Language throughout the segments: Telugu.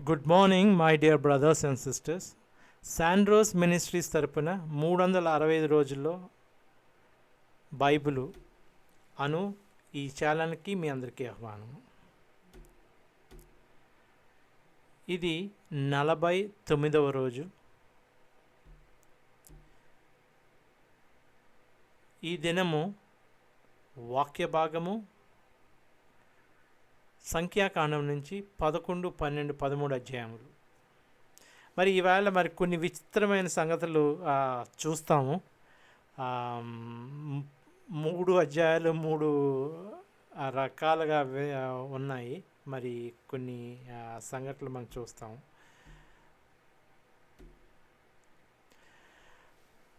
Good morning my dear brothers and sisters. శాండ్రోస్ మినిస్ట్రీస్ తరపున 365 రోజుల్లో బైబిలు అను ఈ ఛానల్కి మీ అందరికీ ఆహ్వానం. ఇది 49వ రోజు. ఈ దినము వాక్య భాగము సంఖ్యాకాండం నుంచి 11, 12, 13 అధ్యాయములు. మరి ఈవేళ కొన్ని విచిత్రమైన సంగతులు చూస్తాము. 3 అధ్యాయాలు 3 రకాలుగా ఉన్నాయి. మరి కొన్ని సంఘటనలు మనం చూస్తాము.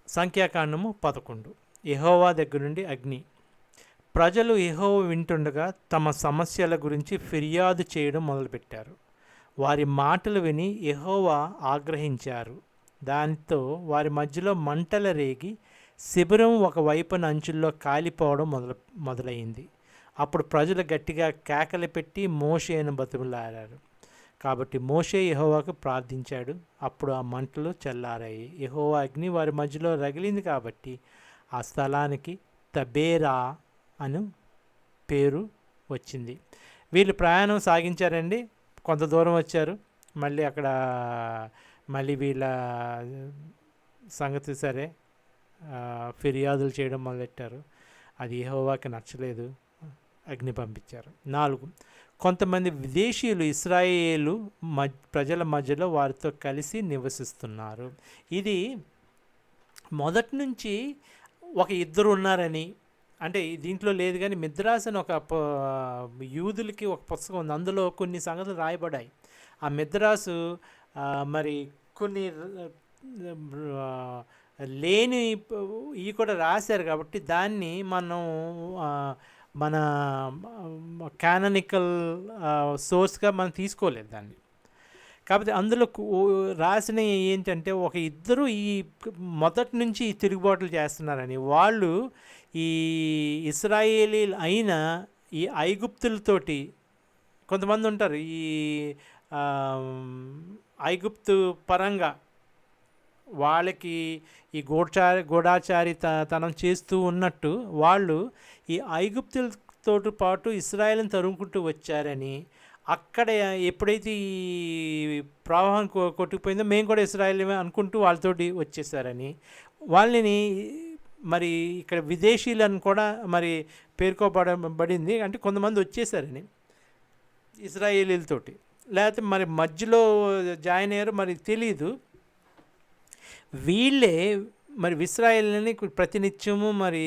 సంఖ్యాకాండము 11. యెహోవా దగ్గర నుండి అగ్ని. ప్రజలు యెహోవా వింటుండగా తమ సమస్యల గురించి ఫిర్యాదు చేయడం మొదలుపెట్టారు. వారి మాటలు విని యెహోవా ఆగ్రహించారు. దాంతో వారి మధ్యలో మంటల రేగి శిబిరం ఒకవైపున అంచుల్లో కాలిపోవడం మొదలైంది. అప్పుడు ప్రజలు గట్టిగా కేకలు పెట్టి మోషేను బతిమలాడారు. కాబట్టి మోషే యెహోవాకు ప్రార్థించాడు. అప్పుడు ఆ మంటలు చల్లారాయి. యెహోవా అగ్ని వారి మధ్యలో రగిలింది కాబట్టి ఆ స్థలానికి తబేరా అని పేరు వచ్చింది. వీళ్ళు ప్రయాణం సాగించారండి. కొంత దూరం వచ్చారు. మళ్ళీ వీళ్ళ సంగతి సరే ఫిర్యాదులు చేయడం మొదలెట్టారు. అది యెహోవాకి నచ్చలేదు. అగ్ని పంపించారు. 4. కొంతమంది విదేశీయులు ఇశ్రాయేలు ప్రజల మధ్యలో వారితో కలిసి నివసిస్తున్నారు. ఇది మొదటి నుంచి ఒక ఇద్దరు ఉన్నారని, అంటే దీంట్లో లేదు కానీ మిద్రాస్ అని ఒక యూదులకి ఒక పుస్తకం ఉంది. అందులో కొన్ని సంగతులు రాయబడ్డాయి. ఆ మిద్రాసు మరి కొన్ని లేని ఇవి కూడా రాశారు. కాబట్టి దాన్ని మన కాననికల్ సోర్స్గా మనం తీసుకోలేదు దాన్ని. కాకపోతే అందులో రాసిన ఏంటంటే ఒక ఇద్దరు ఈ మొదటి నుంచి తిరుగుబాట్లు చేస్తున్నారని, వాళ్ళు ఈ ఇశ్రాయేలీలు అయిన ఈ ఐగుప్తులతోటి కొంతమంది ఉంటారు. ఈ ఐగుప్తు పరంగా వాళ్ళకి ఈ గూఢాచారితనం చేస్తూ ఉన్నట్టు వాళ్ళు ఈ ఐగుప్తులతో పాటు ఇశ్రాయేలుని తరుముకుంటూ వచ్చారని, అక్కడ ఎప్పుడైతే ఈ ప్రవాహం కొట్టుకుపోయిందో మేము కూడా ఇశ్రాయేలమే అనుకుంటూ వాళ్ళతోటి వచ్చేసారని, వాళ్ళని మరి ఇక్కడ విదేశీయులను కూడా మరి పేర్కోబడింది. అంటే కొంతమంది వచ్చేసారని ఇశ్రాయేలీలతోటి, లేకపోతే మరి మధ్యలో జాయిన్ అయ్యారు, మరి తెలీదు. వీళ్ళే మరి ఇశ్రాయేలుని ప్రతినిత్యము మరి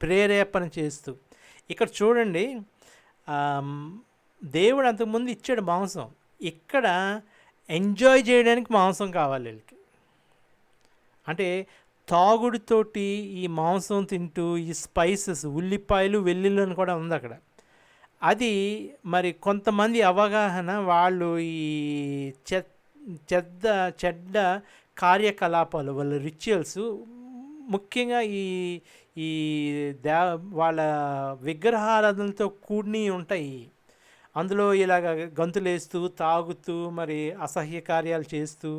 ప్రేరేపణ చేస్తూ, ఇక్కడ చూడండి, దేవుడు అంతకుముందు ఇచ్చాడు మాంసం. ఇక్కడ ఎంజాయ్ చేయడానికి మాంసం కావాలి వీళ్ళకి. అంటే తాగుడుతోటి ఈ మాంసం తింటూ ఈ స్పైసెస్, ఉల్లిపాయలు, వెల్లుల్లిని కూడా ఉంది అక్కడ. అది మరి కొంతమంది అవగాహన, వాళ్ళు ఈ చెడ్డ కార్యకలాపాలు, వాళ్ళ రిచువల్స్, ముఖ్యంగా ఈ వాళ్ళ విగ్రహారాధనలతో కూడిని ఉంటాయి. అందులో ఇలాగ గంతులేస్తూ తాగుతూ మరి అసహ్య కార్యాలు చేస్తూ,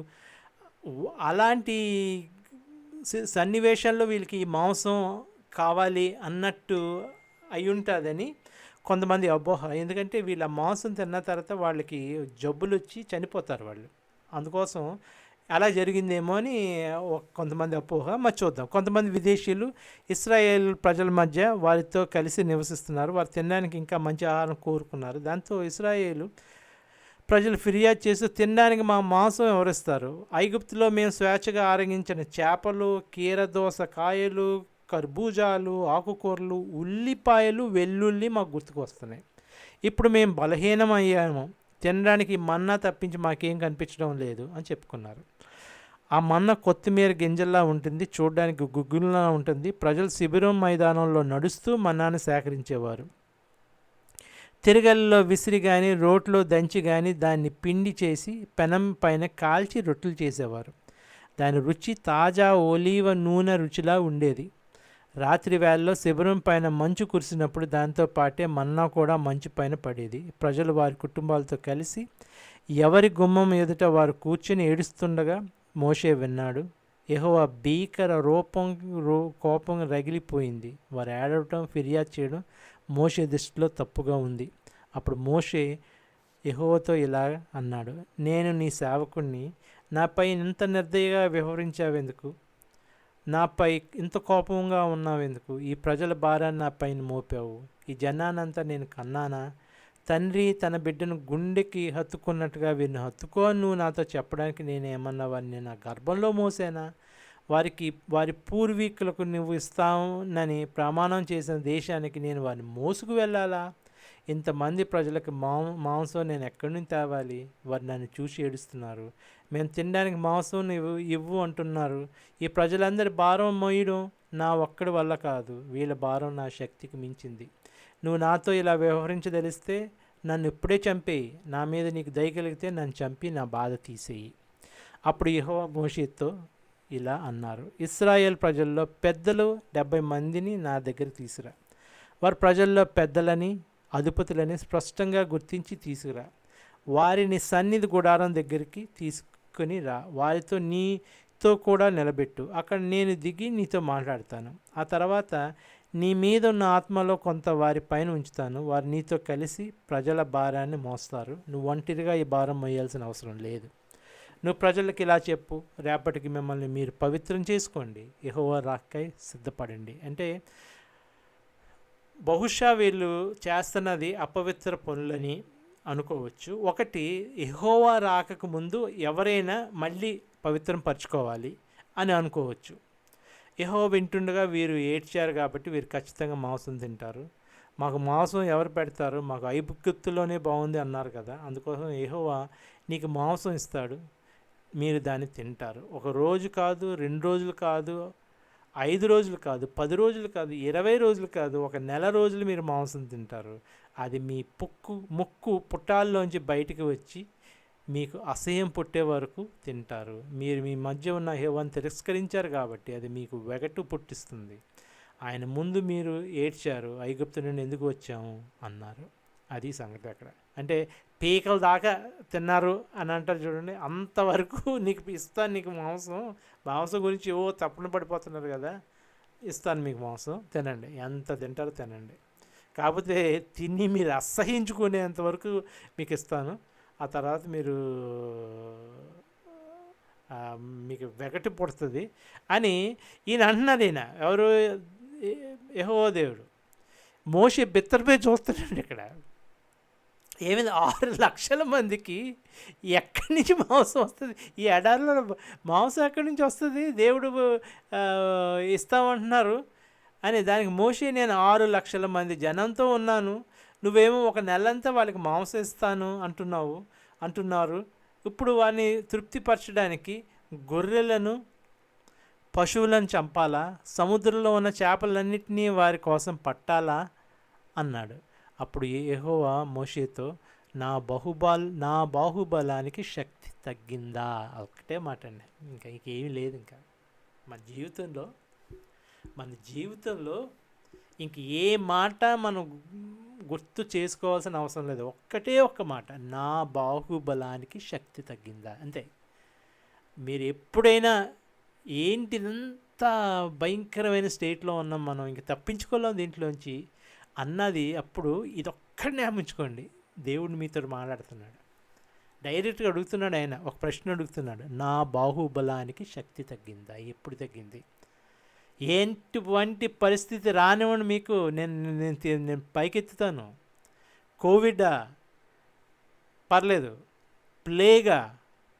అలాంటి సన్నివేశాల్లో వీళ్ళకి ఈ మాంసం కావాలి అన్నట్టు అయి ఉంటుందని కొంతమంది అపోహ. ఎందుకంటే వీళ్ళ మాంసం తిన్న తర్వాత వాళ్ళకి జబ్బులు వచ్చి చనిపోతారు వాళ్ళు. అందుకోసం అలా జరిగిందేమో అని కొంతమంది అపోహ. మరి చూద్దాం. కొంతమంది విదేశీయులు ఇశ్రాయేల్ ప్రజల మధ్య వారితో కలిసి నివసిస్తున్నారు. వారు తినడానికి ఇంకా మంచి ఆహారం కోరుకున్నారు. దాంతో ఇశ్రాయేలు ప్రజలు ఫిర్యాదు చేస్తూ, తినడానికి మా మాంసం ఎవరిస్తారు? ఐగుప్తులో మేము స్వేచ్ఛగా ఆరగించిన చేపలు, కీరదోస కాయలు, కర్బూజాలు, ఆకుకూరలు, ఉల్లిపాయలు, వెల్లుల్లి మాకు గుర్తుకు వస్తున్నాయి. ఇప్పుడు మేము బలహీనమయ్యాము. తినడానికి మన్నా తప్పించి మాకేం కనిపించడం లేదు అని చెప్పుకున్నారు. ఆ మన్న కొత్తిమీర గింజల్లా ఉంటుంది, చూడడానికి గుగ్గుల్లా ఉంటుంది. ప్రజలు శిబిరం మైదానంలో నడుస్తూ మన్నాను సేకరించేవారు. తిరగల్లో విసిరి కానీ రోట్లో దంచి కానీ దాన్ని పిండి చేసి పెనం పైన కాల్చి రొట్టెలు చేసేవారు. దాని రుచి తాజా ఒలీవ నూనె రుచిలా ఉండేది. రాత్రి వేళల్లో శిబిరం పైన మంచు కురిసినప్పుడు దాంతో పాటే మన్నా కూడా మంచు పైన పడేది. ప్రజలు వారి కుటుంబాలతో కలిసి ఎవరి గుమ్మం ఎదుట వారు కూర్చుని ఏడుస్తుండగా మోషే విన్నాడు. యెహోవా భీకర కోపం రగిలిపోయింది. వారు ఏడవటం, ఫిర్యాదు చేయడం మోషే దృష్టిలో తప్పుగా ఉంది. అప్పుడు మోషే యెహోవాతో ఇలా అన్నాడు, నేను నీ సేవకుణ్ణి, నాపై ఇంత నిర్దయగా వ్యవహరించావెందుకు? నాపై ఇంత కోపంగా ఉన్నావెందుకు? ఈ ప్రజల భారాన్ని నా పైన మోపావు. ఈ జనాన్నంతా నేను కన్నానా? తండ్రి తన బిడ్డను గుండెకి హత్తుకున్నట్టుగా వీరిని హత్తుకో నువ్వు నాతో చెప్పడానికి నేను ఏమన్నా వారిని నా గర్భంలో మోసానా? వారి పూర్వీకులకు నువ్వు ఇస్తానని ప్రమాణం చేసిన దేశానికి నేను వారిని మోసుకు వెళ్ళాలా? ఇంతమంది ప్రజలకు మాంసం నేను ఎక్కడి నుంచి తేవాలి? వారు నన్ను చూసి ఏడుస్తున్నారు. మేము తినడానికి మాంసం నువ్వు ఇవ్వు అంటున్నారు. ఈ ప్రజలందరి భారం మోయడం నా ఒక్కడి వల్ల కాదు. వీళ్ళ భారం నా శక్తికి మించింది. నువ్వు నాతో ఇలా వ్యవహరించదలిస్తే నన్ను ఇప్పుడే చంపేయి. నా మీద నీకు దయ కలిగితే నన్ను చంపి నా బాధ తీసేయి. అప్పుడు యెహోవా మోషేతో ఇలా అన్నారు, ఇశ్రాయేల్ ప్రజల్లో పెద్దలు 70 మందిని నా దగ్గర తీసుకురా. వారు ప్రజల్లో పెద్దలని అధిపతులని స్పష్టంగా గుర్తించి తీసుకురా. వారిని సన్నిధి గుడారం దగ్గరికి తీసుకుని రా. వారితో నీతో కూడా నిలబెట్టు. అక్కడ నేను దిగి నీతో మాట్లాడతాను. ఆ తర్వాత నీ మీద ఉన్న ఆత్మలో కొంత వారి పైన ఉంచుతాను. వారు నీతో కలిసి ప్రజల భారాన్ని మోస్తారు. నువ్వు ఒంటరిగా ఈ భారం మోయాల్సిన అవసరం లేదు. నువ్వు ప్రజలకు ఇలా చెప్పు, రేపటికి మిమ్మల్ని మీరు పవిత్రం చేసుకోండి, యెహోవా రాకై సిద్ధపడండి. అంటే బహుశా వీళ్ళు చేస్తున్నది అపవిత్ర పనులని అనుకోవచ్చు. ఒకటి, యెహోవా రాకకు ముందు ఎవరైనా మళ్ళీ పవిత్రం పరచుకోవాలి అని అనుకోవచ్చు. యెహోవా వింటుండగా వీరు ఏడ్చారు కాబట్టి వీరు ఖచ్చితంగా మాంసం తింటారు. మాకు మాంసం ఎవరు పెడతారు? మాకు ఐగుప్తులోనే బాగుంది అన్నారు కదా, అందుకోసం యెహోవా నీకు మాంసం ఇస్తాడు, మీరు దాన్ని తింటారు. ఒక రోజు కాదు, 2 రోజులు కాదు, 5 రోజులు కాదు, 10 రోజులు కాదు, 20 రోజులు కాదు, 1 నెల రోజులు మీరు మాంసం తింటారు. అది మీ ముక్కు పుట్టాల్లోంచి బయటికి వచ్చి మీకు అసహ్యం పుట్టే వరకు తింటారు. మీరు మీ మధ్య ఉన్న యెహోవాను తిరస్కరించారు కాబట్టి అది మీకు వెగటు పుట్టిస్తుంది. ఆయన ముందు మీరు ఏడ్చారు, ఐగుప్తు నుండి ఎందుకు వచ్చాము అన్నారు. అది సంగతి అక్కడ. అంటే పీకల దాకా తిన్నారు అని అంటారు చూడండి, అంతవరకు నీకు ఇస్తాను, నీకు మాంసం గురించి తప్పున పడిపోతున్నారు కదా, ఇస్తాను మీకు మాంసం, తినండి, ఎంత తింటారో తినండి. కాకపోతే తిని మీరు అసహించుకునేంతవరకు మీకు ఇస్తాను. ఆ తర్వాత మీకు వెగటి పుడుతుంది అని ఈయన అంటున్నారు. ఈయన ఎవరు? యెహోవా దేవుడు. మోషే బిత్తరపై చూస్తున్నాడు ఇక్కడ. ఏమైంది? 6 లక్షల మందికి ఎక్కడి నుంచి మాంసం వస్తుంది? ఈ ఎడారిలో మాంసం ఎక్కడి నుంచి వస్తుంది? దేవుడు ఇస్తామంటున్నారు అని. దానికి మోషే, నేను 6 లక్షల మంది జనంతో ఉన్నాను, నువ్వేమో 1 నెలంతా వాళ్ళకి మాంసం ఇస్తాను అంటున్నారు. ఇప్పుడు వారిని తృప్తిపరచడానికి గొర్రెలను, పశువులను చంపాలా? సముద్రంలో ఉన్న చేపలన్నింటినీ వారి కోసం పట్టాలా అన్నాడు. అప్పుడు యెహోవా మోషేతో, నా బాహుబలానికి శక్తి తగ్గిందా? ఒకటే మాట అండి, ఇంకేమీ లేదు. ఇంకా మన జీవితంలో ఇంక ఏ మాట మనం గుర్తు చేసుకోవాల్సిన అవసరం లేదు. ఒక్కటే ఒక్క మాట, నా బాహుబలానికి శక్తి తగ్గిందా, అంతే. మీరు ఎప్పుడైనా ఏంటిదంత భయంకరమైన స్టేట్లో ఉన్నాం మనం, ఇంక తప్పించుకోలేం దీంట్లోంచి అన్నది, అప్పుడు ఇదొక్కడినే ఊహించుకోండి. దేవుడు మీతో మాట్లాడుతున్నాడు, డైరెక్ట్గా అడుగుతున్నాడు. ఆయన ఒక ప్రశ్న అడుగుతున్నాడు, నా బాహుబలానికి శక్తి తగ్గిందా? ఎప్పుడు తగ్గింది? ఎటువంటి పరిస్థితి రానివ్వండి మీకు, నేను పైకెత్తుతాను. కోవిడా పర్లేదు, ప్లేగా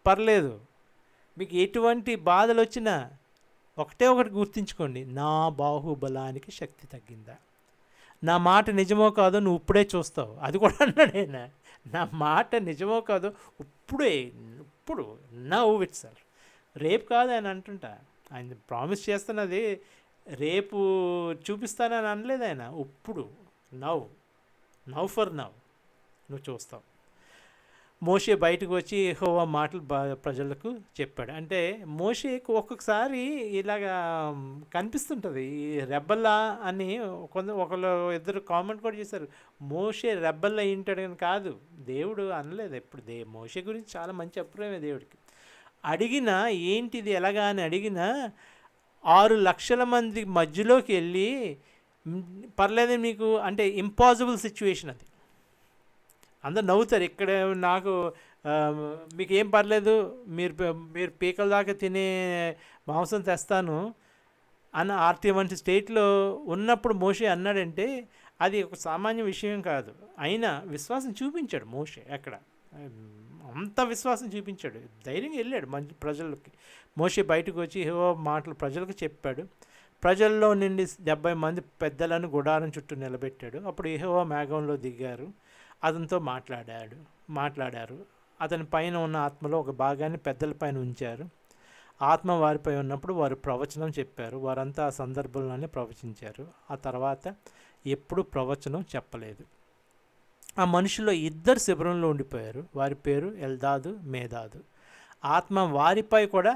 పర్లేదు, మీకు ఎటువంటి బాధలు వచ్చినా ఒకటి గుర్తుంచుకోండి, నా బాహుబలానికి శక్తి తగ్గిందా? నా మాట నిజమో కాదో నువ్వు ఇప్పుడే చూస్తావు. అది కూడా అన్నాడు ఆయన, నా మాట నిజమో కాదో ఇప్పుడు నవ్ ఇట్ సార్. రేపు కాదు ఆయన అంటుంటా, ఆయన ప్రామిస్ చేస్తున్నది రేపు చూపిస్తానని అనలేదు ఆయన. ఇప్పుడు నవ్ ఫర్ నవ్ నువ్వు చూస్తావు. మోషే బయటకు వచ్చి యెహోవా మాటలు ప్రజలకు చెప్పాడు. అంటే మోషేకి ఒక్కొక్కసారి ఇలాగా కనిపిస్తుంటుంది ఈ రెబ్బల్లా అని. ఒకళ్ళు ఇద్దరు కామెంట్ కూడా చేశారు, మోషే రెబ్బల్లా అయింటాడు అని. కాదు, దేవుడు అనలేదు ఎప్పుడు. మోషే గురించి చాలా మంచి అభిప్రాయమే దేవుడికి. అడిగినా ఏంటిది ఎలాగా అని అడిగినా 6 లక్షల మంది మధ్యలోకి వెళ్ళి పర్లేదు మీకు అంటే ఇంపాసిబుల్ సిచ్యువేషన్ అది. అందరు నవ్వుతారు ఇక్కడ. నాకు మీకు ఏం పర్లేదు, మీరు పీకల దాకా తినే మాంసం తెస్తాను అన్న వంటి స్టేట్లో ఉన్నప్పుడు మోషే అన్నాడంటే అది ఒక సామాన్య విషయం కాదు. అయినా విశ్వాసం చూపించాడు మోషే. అక్కడ అంత విశ్వాసం చూపించాడు, ధైర్యంగా వెళ్ళాడు మంచి ప్రజలకి. మోషే బయటకు వచ్చి యెహోవా మాటలు ప్రజలకు చెప్పాడు. ప్రజల్లో నుండి 70 మంది పెద్దలను గుడారం చుట్టూ నిలబెట్టాడు. అప్పుడు యెహోవా మేఘంలో దిగారు, అతనితో మాట్లాడారు. అతని పైన ఉన్న ఆత్మలో ఒక భాగాన్ని పెద్దల పైన ఉంచారు. ఆత్మ వారిపై ఉన్నప్పుడు వారు ప్రవచనం చెప్పారు. వారంతా ఆ సందర్భంలోనే ప్రవచించారు. ఆ తర్వాత ఎప్పుడు ప్రవచనం చెప్పలేదు. ఆ మనుషుల్లో 2 శిబిరంలో ఉండిపోయారు. వారి పేరు ఎల్దాదు, మేదాదు. ఆత్మ వారిపై కూడా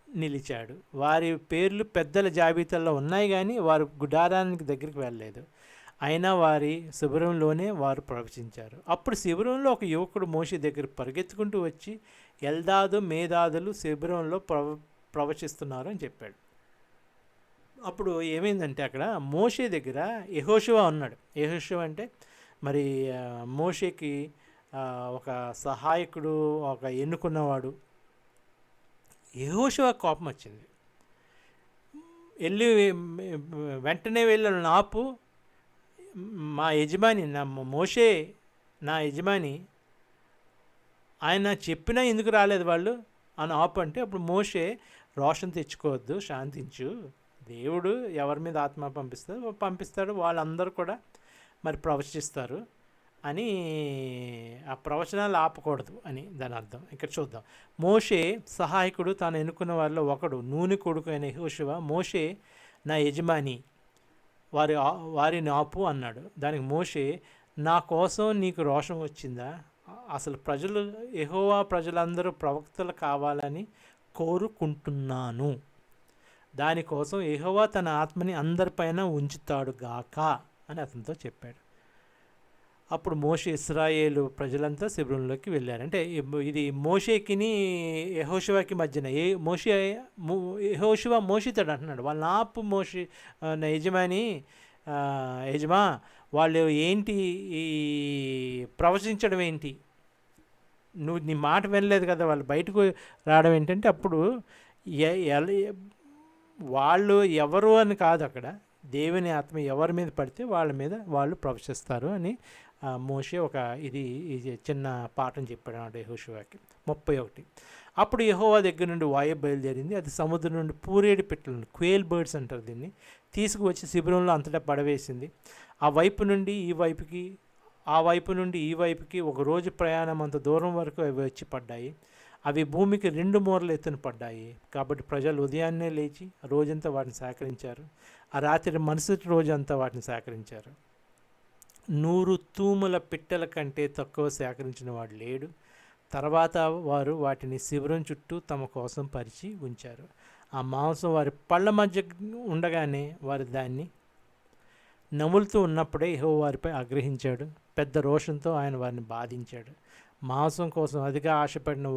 నిలిచాడు. వారి పేర్లు పెద్దల జాబితాలో ఉన్నాయి, కానీ వారు గుడారానికి దగ్గరికి వెళ్ళలేదు. అయినా వారి శిబిరంలోనే వారు ప్రవచించారు. అప్పుడు శిబిరంలో ఒక యువకుడు మోషే దగ్గర పరిగెత్తుకుంటూ వచ్చి ఎల్దాదు, మేదాదులు శిబిరంలో ప్రవచిస్తున్నారు అని చెప్పాడు. అప్పుడు ఏమైందంటే అక్కడ మోషే దగ్గర యెహోషువ ఉన్నాడు. యెహోషువ అంటే మరి మోషేకి ఒక సహాయకుడు, ఒక ఎన్నుకున్నవాడు. యెహోషువ కోపం వచ్చింది. వెంటనే వెళ్ళి ఆపు, మా యజమాని మోషే నా యజమాని, ఆయన చెప్పినా ఎందుకు రాలేదు వాళ్ళు అని ఆపు అంటే, అప్పుడు మోషే రోషం తెచ్చుకోవద్దు, శాంతించు, దేవుడు ఎవరి మీద ఆత్మ పంపిస్తాడు వాళ్ళందరూ కూడా మరి ప్రవచిస్తారు అని, ఆ ప్రవచనాలు ఆపకూడదు అని దాని అర్థం. ఇక్కడ చూద్దాం. మోషే సహాయకుడు తాను ఎన్నుకున్న వారిలో ఒకడు, నూనె కొడుకు అయిన యెహోషువ, మోషే నా యజమాని, వారిని ఆపు అన్నాడు. దానికి మోషే, నా కోసం నీకు రోషం వచ్చిందా? అసలు యెహోవా ప్రజలందరూ ప్రవక్తలు కావాలని కోరుకుంటున్నాను. దానికోసం యెహోవా తన ఆత్మని అందరిపైన ఉంచుతాడు గాక అని అతనితో చెప్పాడు. అప్పుడు మోషే ఇశ్రాయేలు ప్రజలంతా శిబిరంలోకి వెళ్ళారు. అంటే ఇది మోషేకిని యెహోషువకి మధ్యన. యెహోషువ మోషేతోడు అంటున్నాడు, వాళ్ళ ఆపు మోషే నా యజమా వాళ్ళు ఏంటి ఈ ప్రవచించడం ఏంటి, నువ్వు నీ మాట వినలేదు కదా, వాళ్ళు బయటకు రావడం ఏంటంటే, అప్పుడు వాళ్ళు ఎవరు అని కాదు, అక్కడ దేవుని ఆత్మ ఎవరి మీద పడితే వాళ్ళ మీద వాళ్ళు ప్రవచిస్తారు అని మోషే ఒక ఇది చిన్న పాఠం చెప్పాడు అన్నమాట యెహోషువకి. 31. అప్పుడు యెహోవా దగ్గర నుండి వాయు బయలుదేరింది. అది సముద్రం నుండి పూరేడు పిట్టలను, క్వేల్ బర్డ్స్ అంటారు దీన్ని, తీసుకువచ్చి శిబిరంలో అంతటా పడవేసింది. ఆ వైపు నుండి ఈ వైపుకి ఒక రోజు ప్రయాణం అంత దూరం వరకు అవి వచ్చి పడ్డాయి. అవి భూమికి 2 మూరల ఎత్తున పడ్డాయి. కాబట్టి ప్రజలు ఉదయాన్నే లేచి రోజంతా వాటిని సేకరించారు. ఆ రాత్రి మరుసటి రోజంతా వాటిని సేకరించారు. 100 తూముల పిట్టల కంటే తక్కువ సేకరించిన వాడు లేడు. తర్వాత వారు వాటిని శిబిరం చుట్టూ తమ కోసం పరిచి ఉంచారు. ఆ మాంసం వారి పళ్ళ మధ్య ఉండగానే వారు దాన్ని నములుతూ ఉన్నప్పుడే యెహోవా వారిపై ఆగ్రహించాడు. పెద్ద రోషంతో ఆయన వారిని బాధించాడు. మాంసం కోసం అతిగా ఆశపడిన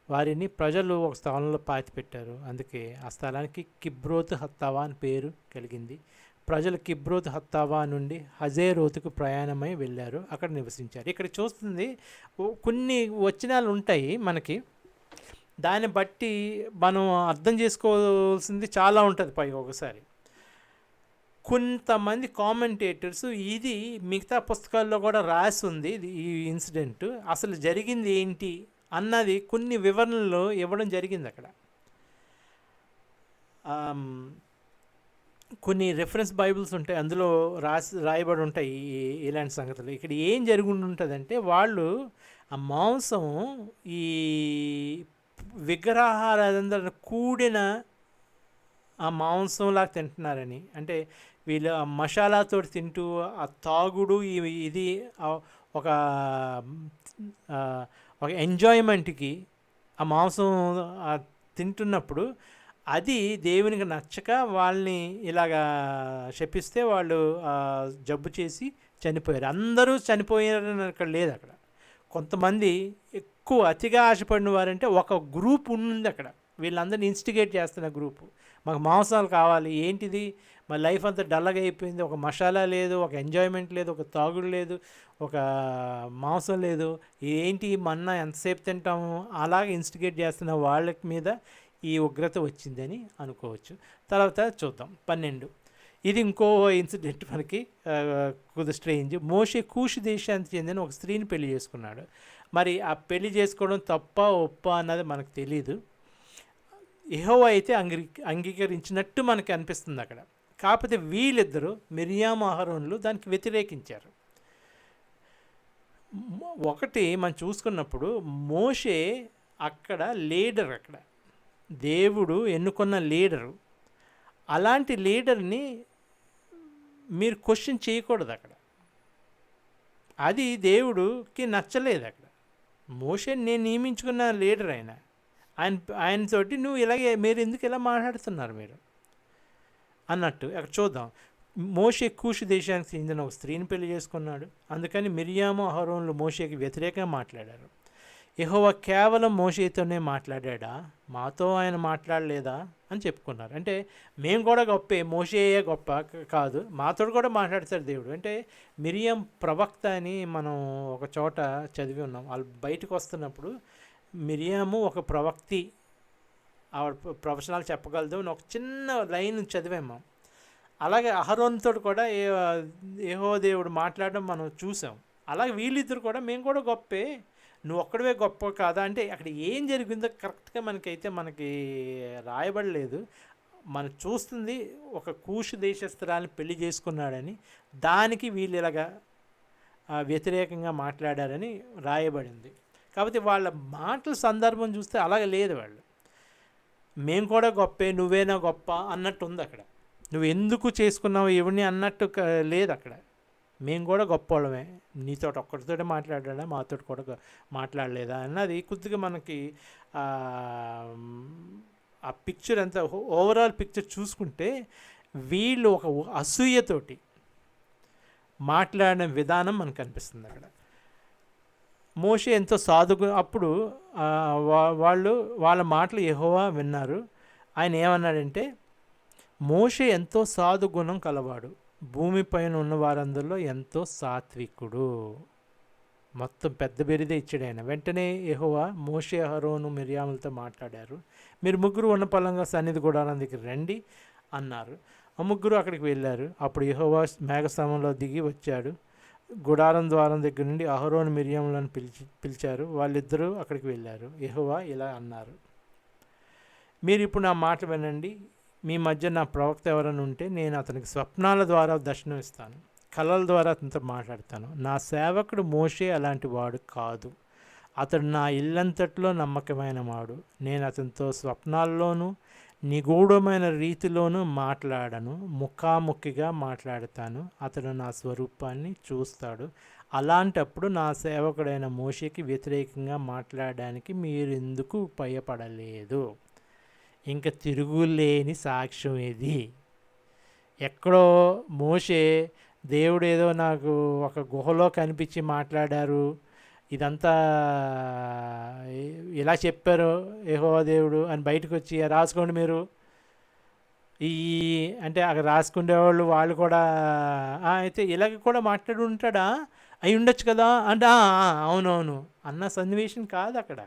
వారిని ప్రజలు ఒక స్థలంలో పాతిపెట్టారు. అందుకే ఆ స్థలానికి కిబ్రోతు హత్తావా అని పేరు కలిగింది. ప్రజలు కిబ్రోతు హత్తావా నుండి హజేరోతుకు ప్రయాణమై వెళ్ళారు, అక్కడ నివసించారు. ఇక్కడ చూస్తుంది కొన్ని వచనాలు ఉంటాయి మనకి, దాన్ని బట్టి మనం అర్థం చేసుకోవాల్సింది చాలా ఉంటుంది. పైగా ఒకసారి కొంతమంది కామెంటేటర్స్ ఇది మిగతా పుస్తకాల్లో కూడా రాసి ఉంది, ఈ ఇన్సిడెంట్ అసలు జరిగింది ఏంటి అన్నది కొన్ని వివరణలు ఇవ్వడం జరిగింది. అక్కడ కొన్ని రెఫరెన్స్ బైబిల్స్ ఉంటాయి, అందులో రాయబడి ఉంటాయి ఇలాంటి సంగతులు. ఇక్కడ ఏం జరిగి ఉంటుందంటే, వాళ్ళు ఆ మాంసం ఈ విగ్రహాలందరూ కూడిన ఆ మాంసంలాగా తింటున్నారని, అంటే వీళ్ళు ఆ మసాలాతో తింటూ ఆ తాగుడు ఇది ఒక ఆ, ఒక ఎంజాయ్మెంట్కి ఆ మాంసం ఆ, తింటున్నప్పుడు అది దేవునికి నచ్చక వాళ్ళని ఇలాగా శపిస్తే వాళ్ళు ఆ, జబ్బు చేసి చనిపోయారు. అందరూ చనిపోయారని అక్కడ లేదు. అక్కడ కొంతమంది ఎక్కువ అతిగా ఆశపడిన వారంటే ఒక గ్రూప్ ఉంది అక్కడ. వీళ్ళందరినీ ఇన్స్టిగేట్ చేస్తున్న గ్రూపు. మాకు మాంసాలు కావాలి, ఏంటిది మా లైఫ్ అంతా డల్లగా అయిపోయింది, ఒక మసాలా లేదు, ఒక ఎంజాయ్మెంట్ లేదు, ఒక తాగుడు లేదు, ఒక మాంసం లేదు, ఏంటి మన్నా ఎంతసేపు తింటాము, అలాగే ఇన్స్టిగేట్ చేస్తున్న వాళ్ళ మీద ఈ ఉగ్రత వచ్చిందని అనుకోవచ్చు. తర్వాత చూద్దాం 12. ఇది ఇంకో ఇన్సిడెంట్ మనకి కొద్ది స్ట్రేంజ్. మోషే కూషు దేశానికి చెందిన ఒక స్త్రీని పెళ్లి చేసుకున్నాడు. మరి ఆ పెళ్లి చేసుకోవడం తప్ప ఒప్ప అన్నది మనకు తెలీదు. యెహోవా అయితే అంగీకరించినట్టు మనకి అనిపిస్తుంది అక్కడ. కాకపోతే వీళ్ళిద్దరూ మిరియాము అహరోనులు దానికి వ్యతిరేకించారు. ఒకటి మనం చూసుకున్నప్పుడు మోషే అక్కడ లీడర్, అక్కడ దేవుడు ఎన్నుకున్న లీడరు. అలాంటి లీడర్ని మీరు క్వశ్చన్ చేయకూడదు అక్కడ. అది దేవుడికి నచ్చలేదు అక్కడ. మోషే నేను నియమించుకున్న లీడర్ ఆయనతోటి నువ్వు ఇలాగే మీరు ఎందుకు ఇలా మాట్లాడుతున్నారు మీరు అన్నట్టు. అక్కడ చూద్దాం. మోషే కూషు దేశానికి చెందిన ఒక స్త్రీని పెళ్లి చేసుకున్నాడు. అందుకని మిరియాము అహరోనులు మోషేకి వ్యతిరేకంగా మాట్లాడారు. యెహోవా కేవలం మోషేతోనే మాట్లాడా, మాతో ఆయన మాట్లాడలేదా అని చెప్పుకున్నారు. అంటే మేము కూడా గొప్పే, మోషేయే గొప్ప కాదు, మాతో కూడా మాట్లాడతాడు దేవుడు. అంటే మిరియం ప్రవక్త అని మనం ఒక చోట చదివి ఉన్నాం. వాళ్ళు బయటకు వస్తున్నప్పుడు మిరియాము ఒక ప్రవక్తి, ఆవిడ ప్రవచనాలు చెప్పగలదు అని ఒక చిన్న లైన్ చదివాము. అలాగే అహరోన్తో కూడా యెహోవా దేవుడు మాట్లాడడం మనం చూసాం. అలాగే వీళ్ళిద్దరు కూడా మేము కూడా గొప్పే, నువ్వు ఒక్కడవే గొప్ప కాదా అంటే అక్కడ ఏం జరిగిందో కరెక్ట్గా మనకి రాయబడలేదు. మనం చూస్తుంది ఒక కూషు దేశస్థురాలను పెళ్లి చేసుకున్నాడని, దానికి వీళ్ళు ఇలాగా వ్యతిరేకంగా మాట్లాడారని రాయబడింది. కాబట్టి వాళ్ళ మాటల సందర్భం చూస్తే అలాగే లేదు. వాళ్ళు మేము కూడా గొప్పే, నువ్వేనా గొప్ప అన్నట్టు ఉంది అక్కడ. నువ్వు ఎందుకు చేసుకున్నావు ఎవరిని అన్నట్టు లేదు అక్కడ. మేము కూడా గొప్పవాళ్ళమే, నీతో ఒక్కడితోటే మాట్లాడా, మాతో కూడా మాట్లాడలేదా అన్నది కొద్దిగా మనకి ఆ పిక్చర్ అంతా ఓవరాల్ పిక్చర్ చూసుకుంటే వీళ్ళు ఒక అసూయతోటి మాట్లాడిన విధానం మనకు అనిపిస్తుంది అక్కడ. మోషే ఎంతో అప్పుడు వాళ్ళ మాటలు యెహోవా విన్నారు. ఆయన ఏమన్నాడంటే, మోషే ఎంతో సాధుగుణం కలవాడు, భూమిపైన ఉన్న వారందరిలో ఎంతో సాత్వికుడు. మొత్తం పెద్ద బిరుదే ఇచ్చాడు ఆయన. వెంటనే యెహోవా మోషే అహరోను మిరియాములతో మాట్లాడారు. మీరు ముగ్గురు ఉన్న పలంగా సన్నిధి గుడారం దగ్గర రండి అన్నారు. ఆ ముగ్గురు అక్కడికి వెళ్ళారు. అప్పుడు యెహోవా మేఘస్తంభంలో దిగి వచ్చాడు. గుడారం ద్వారం దగ్గర నుండి అహరోను మిరియాములను పిలిచారు. వాళ్ళిద్దరూ అక్కడికి వెళ్ళారు. యెహోవా ఇలా అన్నారు, మీరు ఇప్పుడు నా మాట వినండి. మీ మధ్య నా ప్రవక్త ఎవరైనా ఉంటే నేను అతనికి స్వప్నాల ద్వారా దర్శనం ఇస్తాను, కళల ద్వారా అతనితో మాట్లాడతాను. నా సేవకుడు మోషే అలాంటి వాడు కాదు. అతడు నా ఇల్లంతట్లో నమ్మకమైన వాడు. నేను అతనితో స్వప్నాల్లోనూ నిగూఢమైన రీతిలోనూ మాట్లాడను, ముఖాముఖిగా మాట్లాడతాను. అతడు నా స్వరూపాన్ని చూస్తాడు. అలాంటప్పుడు నా సేవకుడైన మోషేకి వ్యతిరేకంగా మాట్లాడడానికి మీరెందుకు భయపడలేదు? ఇంకా తిరుగులేని సాక్ష్యం ఇది. ఎక్కడో మోషే దేవుడు ఏదో నాకు ఒక గుహలో కనిపించి మాట్లాడారు, ఇదంతా ఇలా చెప్పారు యెహోవా దేవుడు అని బయటకు వచ్చి రాసుకోండి మీరు అంటే అక్కడ రాసుకునేవాళ్ళు వాళ్ళు కూడా అయితే ఇలాగ కూడా మాట్లాడి ఉంటాడా, అయి ఉండొచ్చు కదా అంటే అవునవును అన్న సన్నివేశం కాదు అక్కడ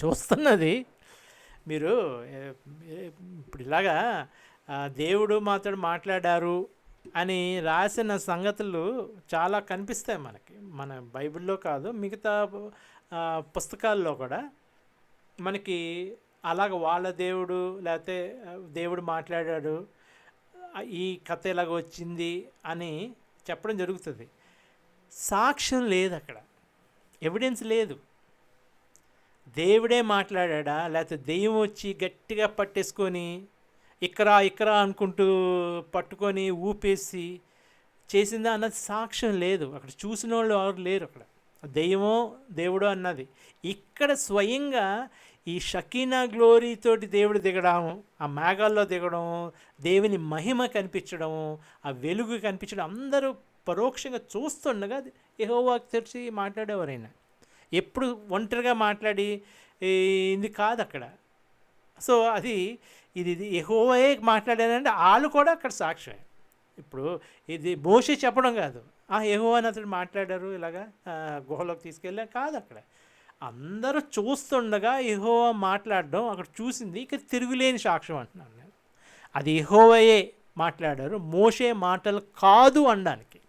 చూస్తున్నది. మీరు ఇప్పుడు ఇలాగా దేవుడు మాతో మాట్లాడారు అని రాసిన సంగతులు చాలా కనిపిస్తాయి మనకి, మన బైబిల్లో కాదు మిగతా పుస్తకాల్లో కూడా మనకి అలాగ వాళ్ళ దేవుడు లేకపోతే దేవుడు మాట్లాడాడు, ఈ కథ ఇలాగ వచ్చింది అని చెప్పడం జరుగుతుంది. సాక్ష్యం లేదు అక్కడ, ఎవిడెన్స్ లేదు. దేవుడే మాట్లాడా లేకపోతే దెయ్యం వచ్చి గట్టిగా పట్టేసుకొని ఇక్కడ అనుకుంటూ పట్టుకొని ఊపేసి చేసిందా అన్నది సాక్ష్యం లేదు. అక్కడ చూసిన వాళ్ళు ఎవరు లేరు. అక్కడ దెయ్యమో దేవుడో అన్నది. ఇక్కడ స్వయంగా ఈ షకీనా గ్లోరీతోటి దేవుడు దిగడం, ఆ మేఘాల్లో దిగడం, దేవుని మహిమ కనిపించడం, ఆ వెలుగు కనిపించడం, అందరూ పరోక్షంగా చూస్తుండగా యెహోవాకు తెలిసి మాట్లాడేవారైనా. ఎప్పుడు ఒంటరిగా మాట్లాడి ఇది కాదు అక్కడ. సో ఇది యెహోవాయే మాట్లాడారంటే వాళ్ళు కూడా అక్కడ సాక్ష్యమే. ఇప్పుడు ఇది మోషే చెప్పడం కాదు, యెహోవా అతడు మాట్లాడారు ఇలాగా గుహలోకి తీసుకెళ్ళా కాదు. అక్కడ అందరూ చూస్తుండగా యెహోవా మాట్లాడడం అక్కడ చూసింది. ఇక్కడ తిరుగులేని సాక్ష్యం అంటున్నాను నేను. అది యెహోవాయే మాట్లాడారు, మోషే మాటలు కాదు అనడానికి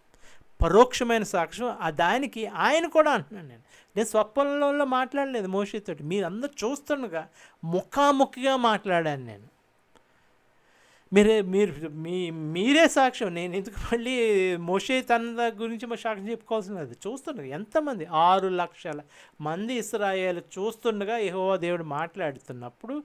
పరోక్షమైన సాక్ష్యం. దానికి ఆయన కూడా అంటున్నాను నేను స్వప్నంలో మాట్లాడలేదు మోషేతోటి, మీరందరూ చూస్తుండగా ముఖాముఖిగా మాట్లాడాను నేను. మీరే సాక్ష్యం. నేను ఎందుకు మళ్ళీ మోషే తన గురించి సాక్ష్యం చెప్పుకోవాల్సినది. చూస్తుండగా ఎంతమంది 6 లక్షల మంది ఇశ్రాయేలు చూస్తుండగా యెహోవా దేవుడు మాట్లాడుతున్నప్పుడు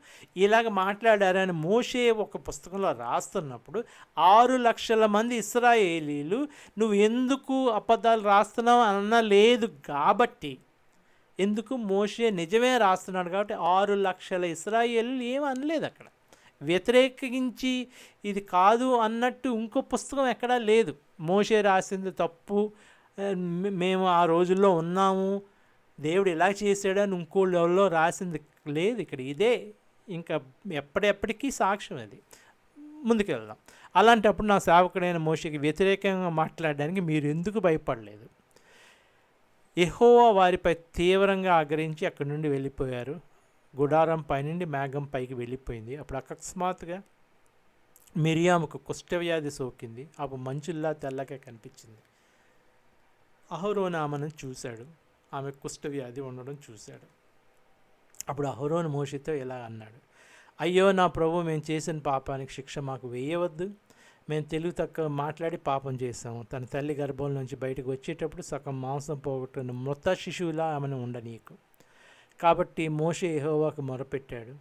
ఇలాగ మాట్లాడారని మోషే ఒక పుస్తకంలో రాస్తున్నప్పుడు 6 లక్షల మంది ఇశ్రాయేలీలు నువ్వు ఎందుకు అబద్ధాలు రాస్తున్నావు అనలేదు కాబట్టి, ఎందుకు మోషే నిజమే రాస్తున్నాడు కాబట్టి 6 లక్షల ఇశ్రాయేలీలు ఏమీ అనలేదు. అక్కడ వ్యతిరేకించి ఇది కాదు అన్నట్టు ఇంకో పుస్తకం ఎక్కడా లేదు. మోషే రాసింది తప్పు, మేము ఆ రోజుల్లో ఉన్నాము, దేవుడు ఇలా చేశాడని ఇంకోళ్ళలో రాసింది లేదు. ఇక్కడ ఇదే ఇంకా ఎప్పటికీ సాక్ష్యం. అది ముందుకు వెళ్దాం. అలాంటప్పుడు నా సేవకుడైన మోషేకి వ్యతిరేకంగా మాట్లాడడానికి మీరు ఎందుకు భయపడలేదు? యెహోవా వారిపై తీవ్రంగా ఆగ్రహించి అక్కడి నుండి వెళ్ళిపోయారు. గుడారం పైనుండి మేఘం పైకి వెళ్ళిపోయింది. అప్పుడు అకస్మాత్తుగా మిరియాముకు కుష్ఠవ్యాధి సోకింది. అప్పుడు మంచుల్లా తెల్లగా కనిపించింది. అహరోను ఆమెను చూశాడు. ఆమె కుష్ఠవ్యాధి ఉండడం చూశాడు. అప్పుడు అహరోను మోషేతో ఇలా అన్నాడు, అయ్యో నా ప్రభు, మేము చేసిన పాపానికి శిక్ష మాకు వేయవద్దు. మేము తెలివి తక్కువ మాట్లాడి పాపం చేసాము. తన తల్లి గర్భం నుంచి బయటకు వచ్చేటప్పుడు సగం మాంసం పోగొట్టిన మృత శిశువులా ఆమెను ఉండనీకు. కాబట్టి మోషే యెహోవాకు మొరపెట్టాడు.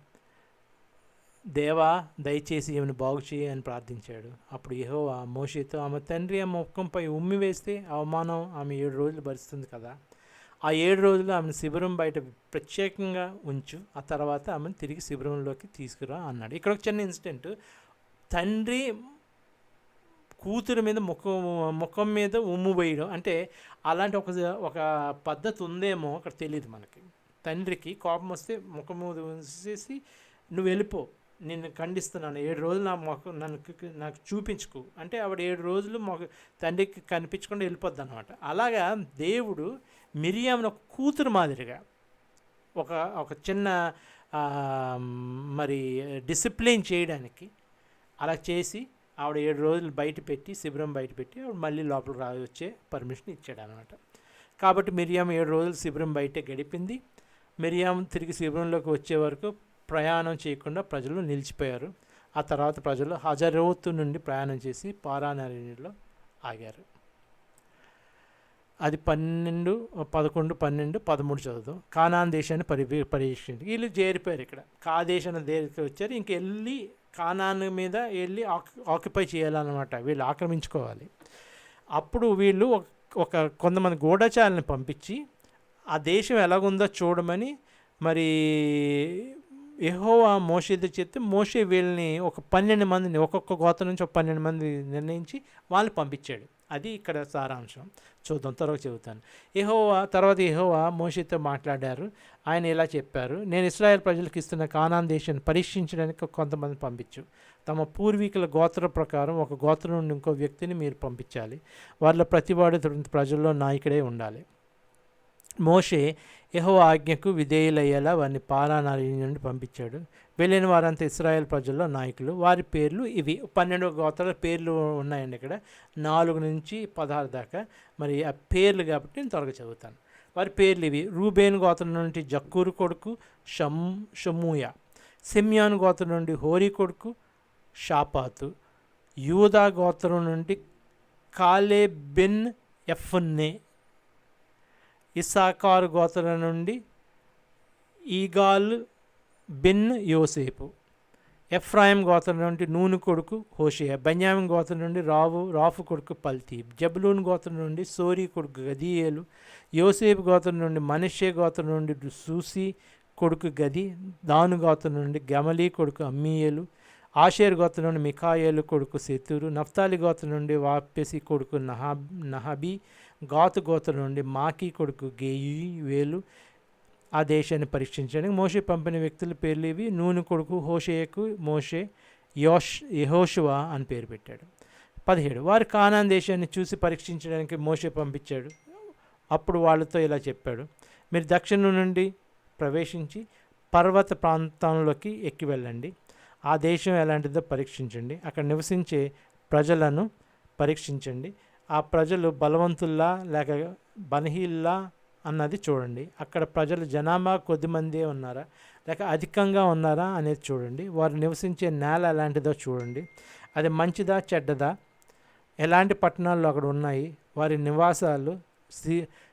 దేవా, దయచేసి ఈమెను బాగు చేయి అని ప్రార్థించాడు. అప్పుడు యెహోవా మోషేతో, ఆమె తండ్రి ఆమె ముఖంపై ఉమ్మి వేస్తే అవమానం ఆమె 7 రోజులు భరిస్తుంది కదా, ఆ 7 రోజులు ఆమెను శిబిరం బయట ప్రత్యేకంగా ఉంచు, ఆ తర్వాత ఆమెను తిరిగి శిబిరంలోకి తీసుకురా అన్నాడు. ఇక్కడ ఒక చిన్న ఇన్సిడెంట్. తండ్రి కూతురు మీద ముఖం మీద ఉమ్ము వేయడం అంటే అలాంటి ఒక పద్ధతి ఉందేమో అక్కడ తెలియదు మనకి. తండ్రికి కోపం వస్తే ముఖం వేసేసి నువ్వు వెళ్ళిపో, నిన్ను ఖండిస్తున్నాను, 7 రోజులు నాకు చూపించుకు అంటే ఆవిడ 7 రోజులు తండ్రికి కనిపించకుండా వెళ్ళిపోద్ది అనమాట. అలాగా దేవుడు మిరియామును ఒక కూతురు మాదిరిగా ఒక చిన్న మరి డిసిప్లిన్ చేయడానికి అలా చేసి ఆవిడ 7 రోజులు బయట పెట్టి శిబిరం బయట పెట్టి ఆవిడ మళ్ళీ లోపలికి వచ్చే పర్మిషన్ ఇచ్చాడు అనమాట. కాబట్టి మిరియాము 7 రోజులు శిబిరం బయటే గడిపింది. మిరియాము తిరిగి శిబిరంలోకి వచ్చే వరకు ప్రయాణం చేయకుండా ప్రజలు నిలిచిపోయారు. ఆ తర్వాత ప్రజలు హజరోతు నుండి ప్రయాణం చేసి పారాన్ అరణ్యంలో ఆగారు. అది 12, 11, 12, 13 చదువుతాం. కానాన్ దేశాన్ని పర్యవేక్షించి వీళ్ళు చేరిపోయారు. ఇక్కడ దేశాన్ని దగ్గరికి వచ్చారు. ఇంక వెళ్ళి కానాన్ మీద వెళ్ళి ఆక్యుపై చేయాలన్నమాట, వీళ్ళు ఆక్రమించుకోవాలి. అప్పుడు వీళ్ళు కొంతమంది గూఢచారులను పంపించి ఆ దేశం ఎలాగుందో చూడమని మరి యెహోవా మోషేతో చెప్తే మోషే వీళ్ళని ఒక 12 మందిని ఒక్కొక్క గోత్రం నుంచి ఒక 12 మంది నిర్ణయించి వాళ్ళు పంపించాడు. అది ఇక్కడ సారాంశం. చూద్దాం, తర్వాత చెబుతాను. తర్వాత యెహోవా మోషేతో మాట్లాడారు. ఆయన ఇలా చెప్పారు, నేను ఇశ్రాయేల్ ప్రజలకు ఇస్తున్న కానాన్ దేశాన్ని పరీక్షించడానికి కొంతమంది పంపించు. తమ పూర్వీకుల గోత్ర ప్రకారం ఒక గోత్రం నుండి ఇంకో వ్యక్తిని మీరు పంపించాలి. వాళ్ళ ప్రతివాడు ప్రజల్లో నాయకుడే ఉండాలి. మోషే యెహోవా ఆజ్ఞకు విధేయులయ్యేలా వారిని పారాన్ అరణ్యం నుండి పంపించాడు. వెళ్ళిన వారంతా ఇశ్రాయేల్ ప్రజల్లో నాయకులు. వారి పేర్లు ఇవి. 12 గోత్రాల పేర్లు ఉన్నాయండి ఇక్కడ, 4 నుంచి 16 దాకా. మరి ఆ పేర్లు కాబట్టి నేను త్వరగా చదువుతాను. వారి పేర్లు ఇవి. రూబేను గోత్రం నుండి జక్కూరు కొడుకు షమూయ. సిమ్యాను గోత్రం నుండి హోరీ కొడుకు షాపాతు. యూదా గోత్రం నుండి కాలేబ్ బిన్ యెఫున్నె. ఇస్సాకారు గోత్రం నుండి ఈగాల్ బిన్ యోసేపు. ఎఫ్రాయిం గోత్రం నుండి నూను కొడుకు హోషేయ, బెన్యామిన్ గోత్రం నుండి రాఫు కొడుకు పల్తీ, జబులూన్ గోత్రం నుండి సోరీ కొడుకు గదీయేలు, యోసేపు గోత్రం నుండి మనష్షే గోత్రం నుండి సూసి కొడుకు గది, దాను గోత్రం నుండి గమలీ కొడుకు అమ్మీయేలు, ఆషేర్ గోత్రం నుండి మికాయేలు కొడుకు సెతూరు, నఫ్తాలి గోత్రం నుండి వాపెసి కొడుకు నహబీ, గాతు గోత్రం నుండి మాకీ కొడుకు గేయువేలు. ఆ దేశాన్ని పరీక్షించడానికి మోషే పంపిన వ్యక్తుల పేర్లు ఇవి. నూను కొడుకు హోషేయకు మోషే యెహోషువ అని పేరు పెట్టాడు. 17 వారు కానాన్ దేశాన్ని చూసి పరీక్షించడానికి మోషే పంపించాడు. అప్పుడు వాళ్ళతో ఇలా చెప్పాడు, మీరు దక్షిణం నుండి ప్రవేశించి పర్వత ప్రాంతంలోకి ఎక్కి వెళ్ళండి. ఆ దేశం ఎలాంటిదో పరీక్షించండి. అక్కడ నివసించే ప్రజలను పరీక్షించండి. ఆ ప్రజలు బలవంతుల్లా లేక బలహీనలా అన్నది చూడండి. అక్కడ ప్రజలు జనాభా కొద్దిమందే ఉన్నారా లేక అధికంగా ఉన్నారా అనేది చూడండి. వారు నివసించే నేల ఎలాంటిదో చూడండి. అది మంచిదా చెడ్డదా? ఎలాంటి పట్టణాలు అక్కడ ఉన్నాయి? వారి నివాసాలు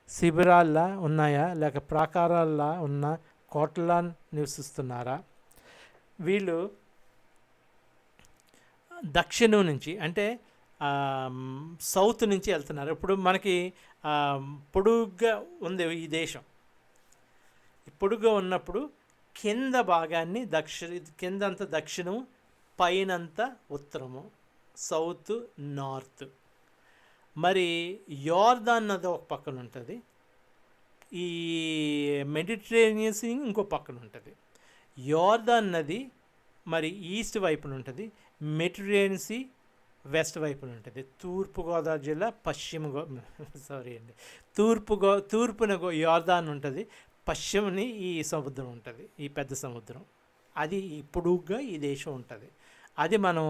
శిబిరాల్లా ఉన్నాయా లేక ప్రాకారాల్లా ఉన్న కోటలా నివసిస్తున్నారా? వీళ్ళు దక్షిణం నుంచి అంటే సౌత్ నుంచి వెళ్తున్నారు. ఇప్పుడు మనకి పొడుగ్గా ఉంది ఈ దేశం. పొడుగ్గా ఉన్నప్పుడు కింద భాగాన్ని కిందంతా దక్షిణం, పైనంతా ఉత్తరము, సౌత్ నార్త్. మరి యోర్దాన్ నది ఒక పక్కన ఉంటుంది, ఈ మెడిటరేనియన్ సీ ఇంకో పక్కన ఉంటుంది. యోర్దాన్ నది మరి ఈస్ట్ వైపున ఉంటుంది, మెడిటరేనియన్ సీ వెస్ట్ వైపున ఉంటుంది. తూర్పుగోదావరి జిల్లా తూర్పున యోర్దాన్ ఉంటుంది, పశ్చిమని ఈ సముద్రం ఉంటుంది, ఈ పెద్ద సముద్రం. అది పొడుగ్గా ఈ దేశం ఉంటుంది. అది మనం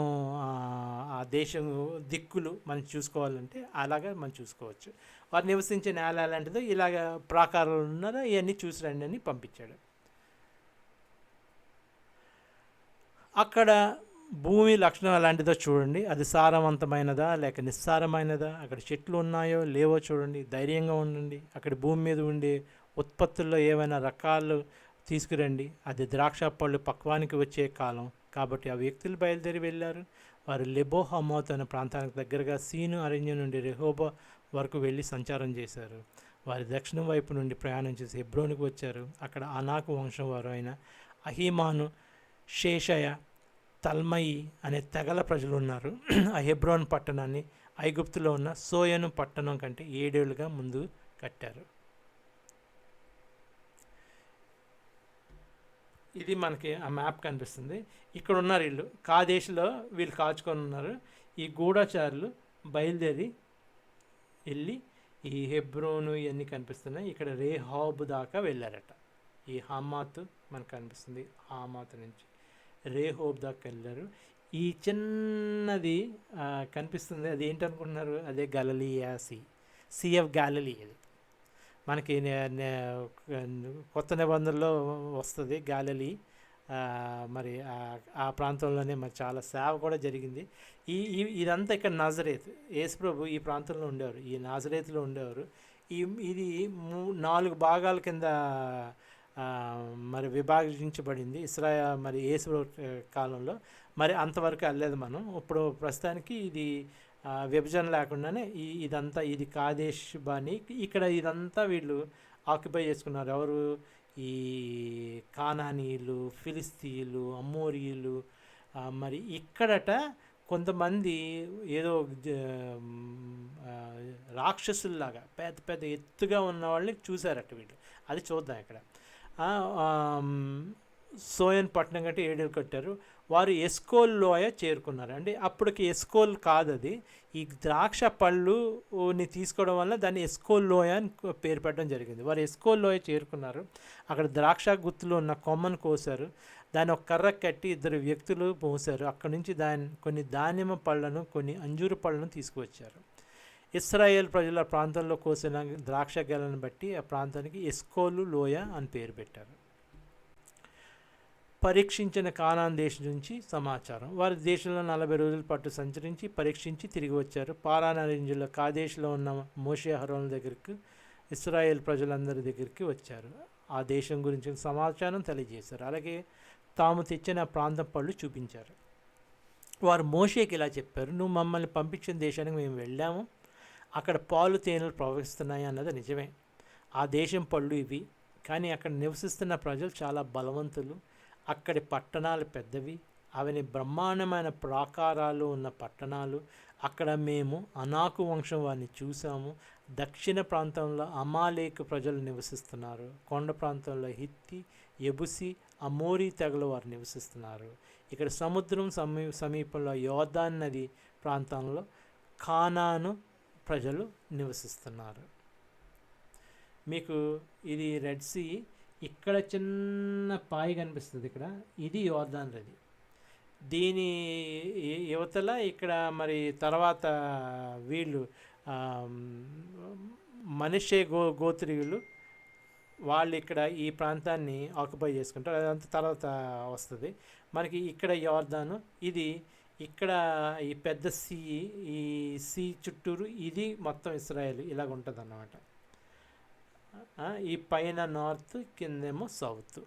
ఆ దేశం దిక్కులు మనం చూసుకోవాలంటే అలాగా మనం చూసుకోవచ్చు. వారు నివసించే నేల ఎలాంటిదో ఇలాగ ప్రాకారాలు ఉన్నారో ఇవన్నీ చూసి రండి అని పంపించాడు. అక్కడ భూమి లక్షణం ఎలాంటిదో చూడండి. అది సారవంతమైనదా లేక నిస్సారమైనదా? అక్కడ చెట్లు ఉన్నాయో లేవో చూడండి. ధైర్యంగా ఉండండి. అక్కడ భూమి మీద ఉండే ఉత్పత్తుల్లో ఏవైనా రకాలు తీసుకురండి. అది ద్రాక్ష పళ్ళు పక్వానికి వచ్చే కాలం కాబట్టి ఆ వ్యక్తులు బయలుదేరి వెళ్ళారు. వారు లెబో హమోత్ అనే ప్రాంతానికి దగ్గరగా సీను అరణ్యం నుండి రెహోబా వరకు వెళ్ళి సంచారం చేశారు. వారి దక్షిణం వైపు నుండి ప్రయాణం చేసి హెబ్రోనుకు వచ్చారు. అక్కడ అనాకు వంశం వారు అయిన అహీమాను, షేషయ, తల్మయి అనే తెగల ప్రజలు ఉన్నారు. ఆ హెబ్రోన్ పట్టణాన్ని ఐగుప్తులో ఉన్న సోయను పట్టణం కంటే 7 ఏళ్లుగా ముందు కట్టారు. ఇది మనకి ఆ మ్యాప్ కనిపిస్తుంది. ఇక్కడ ఉన్నారు వీళ్ళు, కాదేశ్లో వీళ్ళు కాచుకొని ఉన్నారు. ఈ గూఢచారులు బయలుదేరి వెళ్ళి ఈ హెబ్రోను ఇవన్నీ కనిపిస్తున్నాయి. ఇక్కడ రేహాబు దాకా వెళ్ళారట. ఈ హమాత్ మనకు కనిపిస్తుంది, హమాత్ నుంచి రేహోబ్ దాకా వెళ్ళారు. ఈ చిన్నది కనిపిస్తుంది, అది ఏంటనుకుంటున్నారు? అదే గలిలియా సీ ఆఫ్ గ్యాలిలీ. అది మనకి కొత్త నిబంధనలో వస్తుంది గ్యాలిలీ. మరి ఆ ప్రాంతంలోనే మరి చాలా సేవ కూడా జరిగింది. ఇదంతా ఇక్కడ నాజరేత్. యేసుప్రభు ఈ ప్రాంతంలో ఉండేవారు, ఈ నాజరేత్లో ఉండేవారు. ఇది 4 భాగాల కింద మరి విభాగించబడింది మరి యేసు కాలంలో. మరి అంతవరకు వెళ్ళలేదు మనం. ఇప్పుడు ప్రస్తుతానికి ఇది విభజన లేకుండానే ఇదంతా ఇది కాదేశ్ బాని. ఇక్కడ ఇదంతా వీళ్ళు ఆక్యుపై చేసుకున్నారు. ఎవరు? ఈ కానానీయులు, ఫిలిస్తీయులు, అమ్మోరీయులు. మరి ఇక్కడట కొంతమంది ఏదో రాక్షసుల్లాగా పెద్ద పెద్ద ఎత్తుగా ఉన్న వాళ్ళని చూశారట వీళ్ళు. అది చూద్దాం ఇక్కడ. సోయన్ పట్టణం కంటే 7 ఏళ్ళు కట్టారు. వారు ఎస్కోల్ లోయ చేరుకున్నారు. అంటే అప్పటికి ఎస్కోల్ కాదు, అది ఈ ద్రాక్ష పళ్ళుని తీసుకోవడం వల్ల దాన్ని ఎస్కోల్ లోయ అని పేరు పెట్టడం జరిగింది. వారు ఎస్కోల్ లోయ చేరుకున్నారు. అక్కడ ద్రాక్ష గుత్తులు ఉన్న కొమ్మను కోసారు. దాన్ని ఒక కర్ర కట్టి 2 వ్యక్తులు మోసారు. అక్కడి నుంచి కొన్ని దానిమ్మ పళ్ళను, కొన్ని అంజూరు పళ్ళను తీసుకువచ్చారు. ఇశ్రాయేల్ ప్రజల ప్రాంతంలో కోసిన ద్రాక్ష గెలను బట్టి ఆ ప్రాంతానికి ఎస్కోలు లోయ అని పేరు పెట్టారు. పరీక్షించిన కానాన్ దేశం నుంచి సమాచారం. వారి దేశంలో 40 రోజుల పాటు సంచరించి పరీక్షించి తిరిగి వచ్చారు. పారాన్ అరణ్యంలో కాదేశ్లో ఉన్న మోషే అహరోనుల దగ్గరికి ఇశ్రాయేల్ ప్రజలందరి దగ్గరికి వచ్చారు. ఆ దేశం గురించి సమాచారం తెలియజేశారు. అలాగే తాము తెచ్చిన ప్రాంతం పళ్ళు చూపించారు. వారు మోషేకి ఇలా చెప్పారు, నువ్వు మమ్మల్ని పంపించిన దేశానికి మేము వెళ్ళాము, అక్కడ పాలు తేనెలు ప్రవహిస్తున్నాయి అన్నది నిజమే. ఆ దేశం పళ్ళు ఇవి. కానీ అక్కడ నివసిస్తున్న ప్రజలు చాలా బలవంతులు. అక్కడి పట్టణాలు పెద్దవి, అవని బ్రహ్మాండమైన ప్రాకారాలు ఉన్న పట్టణాలు. అక్కడ మేము అనాకు వంశం వారిని చూసాము. దక్షిణ ప్రాంతంలో అమాలేకు ప్రజలు నివసిస్తున్నారు. కొండ ప్రాంతంలో హిత్తి, యెబూసి, అమోరీ తెగల వారు నివసిస్తున్నారు. ఇక్కడ సముద్రం సమీపంలో యోర్దాను నది ప్రాంతంలో కానాను ప్రజలు నివసిస్తున్నారు. మీకు ఇది రెడ్ సీ, ఇక్కడ చిన్న పాయి కనిపిస్తుంది, ఇక్కడ ఇది యోర్దాను నది. దీని యువతల ఇక్కడ మరి తర్వాత వీళ్ళు మనష్షే గోత్రీయులు వాళ్ళు ఇక్కడ ఈ ప్రాంతాన్ని ఆక్యుపై చేసుకుంటారు. అదంతా తర్వాత వస్తుంది మనకి. ఇక్కడ యోర్దాను, ఇది ఇక్కడ ఈ పెద్ద సీ, ఈ సీ చుట్టూరు ఇది మొత్తం ఇస్రాయేల్ ఇలాగ ఉంటుంది అన్నమాట. ఈ పైన నార్త్, కిందేమో సౌత్.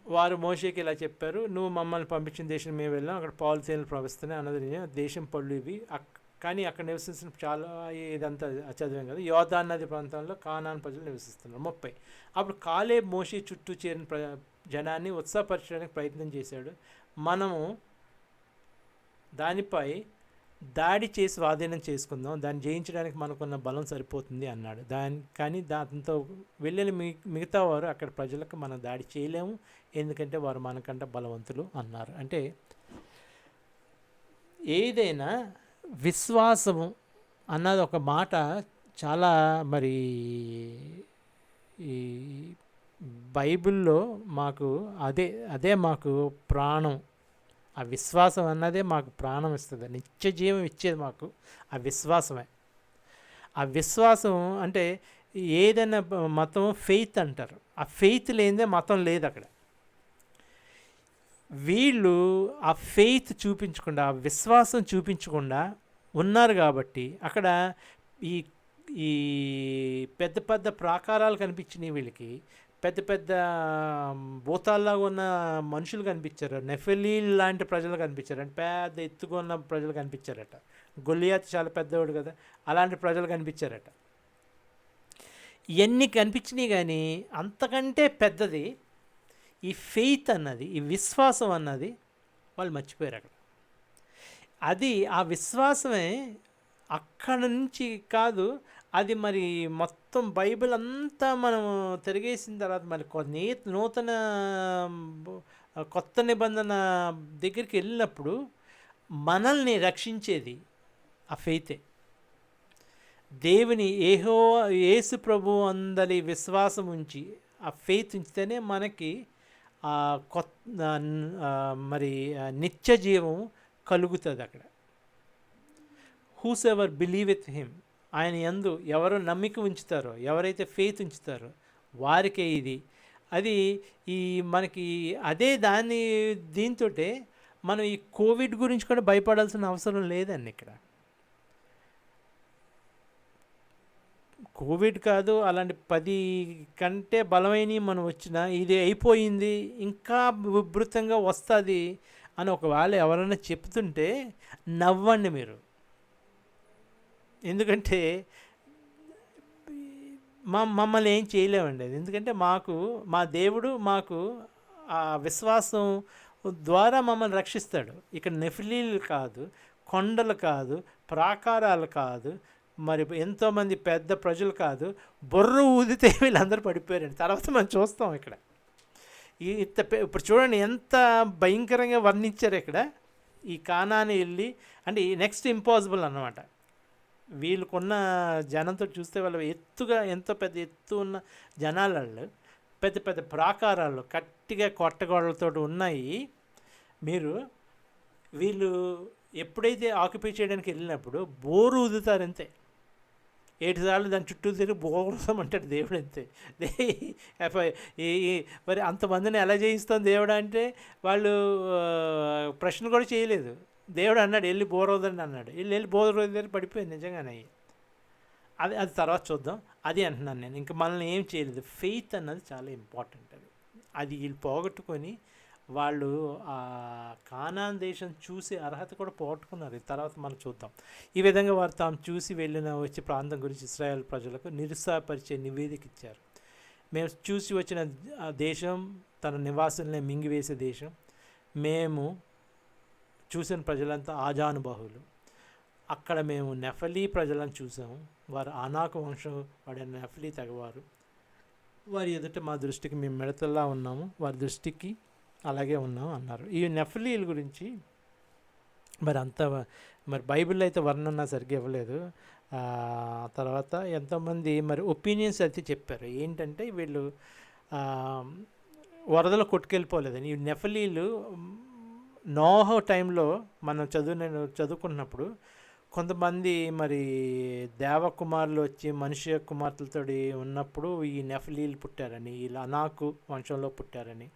వారు మోషేకి ఇలా చెప్పారు, నువ్వు మమ్మల్ని పంపించిన దేశం మేము వెళ్ళాం, అక్కడ పాలు తేనెలు ప్రవహిస్తున్నాయి అన్నది నిజం. దేశం పళ్ళు ఇవి. కానీ అక్కడ నివసించిన చాలా ఇదంతా చదివాం కదా. యోర్దాను నది ప్రాంతంలో కానాను ప్రజలు నివసిస్తున్నారు. 30. అప్పుడు కాలేబు మోషే చుట్టూ చేరిన జనాన్ని ఉత్సాహపరచడానికి ప్రయత్నం చేశాడు. మనము దానిపై దాడి చేసి స్వాధీనం చేసుకుందాం, దాన్ని జయించడానికి మనకున్న బలం సరిపోతుంది అన్నాడు. కానీ దాంతో వెళ్ళిన మిగతా వారు అక్కడ ప్రజలకు మనం దాడి చేయలేము, ఎందుకంటే వారు మనకంటే బలవంతులు అన్నారు. అంటే ఏదైనా విశ్వాసము అన్నది ఒక మాట చాలా మరి ఈ బైబిల్లో మాకు అదే మాకు ప్రాణం. ఆ విశ్వాసం అన్నదే మాకు ప్రాణం ఇస్తుంది, నిత్య జీవం ఇచ్చేది మాకు ఆ విశ్వాసమే. ఆ విశ్వాసం అంటే ఏదైనా మతం ఫెయిత్ అంటారు, ఆ ఫెయిత్ లేనిదే మతం లేదు అక్కడ. వీళ్ళు ఆ ఫెయిత్ చూపించకుండా, ఆ విశ్వాసం చూపించకుండా ఉన్నారు కాబట్టి అక్కడ ఈ ఈ పెద్ద పెద్ద ప్రాకారాలు కనిపించినాయి వీళ్ళకి, పెద్ద పెద్ద భూతాల్లాగా ఉన్న మనుషులు కనిపించారు, నెఫెలీల్ లాంటి ప్రజలు కనిపించారు, అంటే పెద్ద ఎత్తుగా ఉన్న ప్రజలు కనిపించారట. గొలియాతు చాలా పెద్దవాడు కదా, అలాంటి ప్రజలు కనిపించారట. ఇవన్నీ కనిపించినాయి, కానీ అంతకంటే పెద్దది ఈ ఫెయిత్ అన్నది, ఈ విశ్వాసం అన్నది వాళ్ళు మర్చిపోయారు అక్కడ. అది ఆ విశ్వాసమే అక్కడ నుంచి కాదు, అది మరి మొత్తం బైబిల్ అంతా మనం తిరిగేసిన తర్వాత మరి నూతన కొత్త నిబంధన దగ్గరికి వెళ్ళినప్పుడు మనల్ని రక్షించేది ఆ ఫెయితే. దేవుని యేసు ప్రభు అందరి విశ్వాసం ఉంచి ఆ ఫెయిత్ ఉంచితేనే మనకి మరి నిత్య జీవం కలుగుతుంది అక్కడ. హూస్ ఎవర్ బిలీవెత్ హిమ్, ఆయన యందు ఎవరు నమ్మిక ఉంచుతారో, ఎవరైతే ఫెయిత్ ఉంచుతారో వారికే ఇది. అది ఈ మనకి అదే దీంతో మనం ఈ కోవిడ్ గురించి కూడా భయపడాల్సిన అవసరం లేదండి. ఇక్కడ కోవిడ్ కాదు, అలాంటి 10 కంటే బలమైనవి మనం వచ్చినా ఇది అయిపోయింది, ఇంకా విభృతంగా వస్తుంది అని ఒకవేళ ఎవరైనా చెప్తుంటే నవ్వండి మీరు. ఎందుకంటే మమ్మల్ని ఏం చేయలేమండి అది. ఎందుకంటే మా దేవుడు మాకు ఆ విశ్వాసం ద్వారా మమ్మల్ని రక్షిస్తాడు. ఇక్కడ నెఫిలీలు కాదు, కొండలు కాదు, ప్రాకారాలు కాదు, మరి ఎంతోమంది పెద్ద ప్రజలు కాదు, బొర్ర ఊదితే వీళ్ళందరూ పడిపోయారండి. తర్వాత మనం చూస్తాం ఇక్కడ. ఇప్పుడు చూడండి ఎంత భయంకరంగా వర్ణించారు ఇక్కడ. ఈ కానాని వెళ్ళి అంటే నెక్స్ట్ ఇంపాసిబుల్ అన్నమాట. వీళ్ళకున్న జనంతో చూస్తే వాళ్ళు ఎత్తుగా, ఎంతో పెద్ద ఎత్తు ఉన్న జనాలు, పెద్ద పెద్ద ప్రాకారాలు గట్టిగా కొట్టగోడలతో ఉన్నాయి. వీళ్ళు ఎప్పుడైతే ఆక్యుపై చేయడానికి వెళ్ళినప్పుడు బోరు ఊదుతారు అంతే. 7 సార్లు దాని చుట్టూ తిరిగి బోరుసం అంటాడు దేవుడు అంతే. మరి అంతమందిని ఎలా చేయిస్తాం దేవుడు అంటే వాళ్ళు ప్రశ్న కూడా చేయలేదు. దేవుడు అన్నాడు వెళ్ళి బోరోదండి అన్నాడు. వెళ్ళి బోరోదని పడిపోయింది నిజంగానే. అది అది తర్వాత చూద్దాం. అది అంటున్నాను నేను. ఇంక మనల్ని ఏం చేయలేదు. ఫెయిత్ అన్నది చాలా ఇంపార్టెంట్ అది. అది వీళ్ళు పోగొట్టుకొని వాళ్ళు కానాన్ దేశం చూసే అర్హత కూడా పోగొట్టుకున్నారు. ఇది తర్వాత మనం చూద్దాం. ఈ విధంగా వారు తాము చూసి వెళ్ళిన వచ్చే ప్రాంతం గురించి ఇశ్రాయేల్ ప్రజలకు నిరుత్సాహపరిచే నివేదిక ఇచ్చారు. మేము చూసి వచ్చిన ఆ దేశం తన నివాసుల్ని మింగివేసే దేశం. మేము చూసిన ప్రజలంతా ఆజానుబాహులు. అక్కడ మేము నెఫలీ ప్రజలను చూసాము. వారు అనాకు వంశం వాడి నెఫలీ తెగవారు. వారి ఎదుట మా దృష్టికి మేము మిడతల్లా ఉన్నాము, వారి దృష్టికి అలాగే ఉన్నాము అన్నారు. ఈ నెఫలీల గురించి మరి బైబిల్లో అయితే వర్ణన సరిగ్గా ఇవ్వలేదు. తర్వాత ఎంతోమంది మరి ఒపీనియన్స్ అయితే చెప్పారు. ఏంటంటే వీళ్ళు వరదలో కొట్టుకెళ్ళిపోలేదని. ఈ నెఫలీలు నోహో టైంలో మనం చదువుకున్నప్పుడు కొంతమంది మరి దేవకుమారులు వచ్చి మనుష్య కుమార్తెలతో ఉన్నప్పుడు ఈ నెఫలీలు పుట్టారని, వీళ్ళు అనాకు వంశంలో పుట్టారని.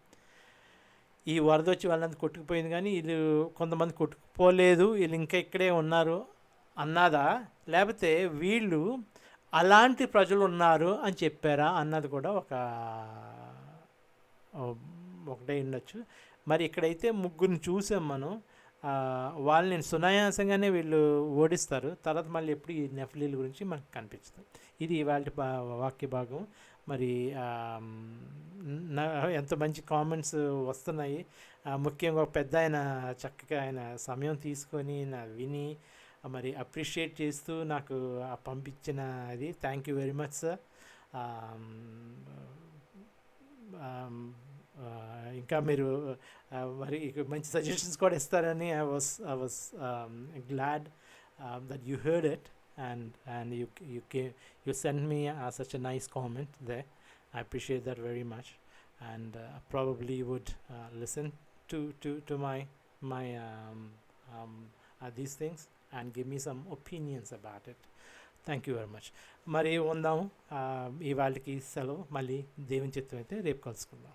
ఈ వరద వచ్చి వాళ్ళంతా కొట్టుకుపోయింది, కానీ వీళ్ళు కొంతమంది కొట్టుకుపోలేదు, వీళ్ళు ఇంకా ఇక్కడే ఉన్నారు అన్నదా, లేకపోతే వీళ్ళు అలాంటి ప్రజలు ఉన్నారు అని చెప్పారా అన్నది కూడా ఒకటే ఉండొచ్చు. మరి ఇక్కడైతే ముగ్గురిని చూసాం మనం. వాళ్ళని సునాయాసంగానే వీళ్ళు ఓడిస్తారు. తర్వాత మళ్ళీ ఎప్పుడు ఈ నెఫలీల గురించి మనకు కనిపిస్తుంది. ఇది ఇవాళ వాక్య భాగం. మరి ఎంత మంచి కామెంట్స్ వస్తున్నాయి. ముఖ్యంగా ఒక పెద్ద ఆయన చక్కగా ఆయన సమయం తీసుకొని విని మరి అప్రిషియేట్ చేస్తూ నాకు పంపించిన అది thank you very much sir. ఇంకా మీరు మరి మంచి సజెషన్స్ కూడా ఇస్తారని I was glad that you heard it, and you sent me such a nice comment there. I appreciate that very much, and probably would listen to my these things and give me some opinions about it. Thank you very much. మరి ఉందాము. ఇవాళకి సెలవు. మళ్ళీ దేవుని చిత్తం అయితే రేపు కలుసుకుందాం.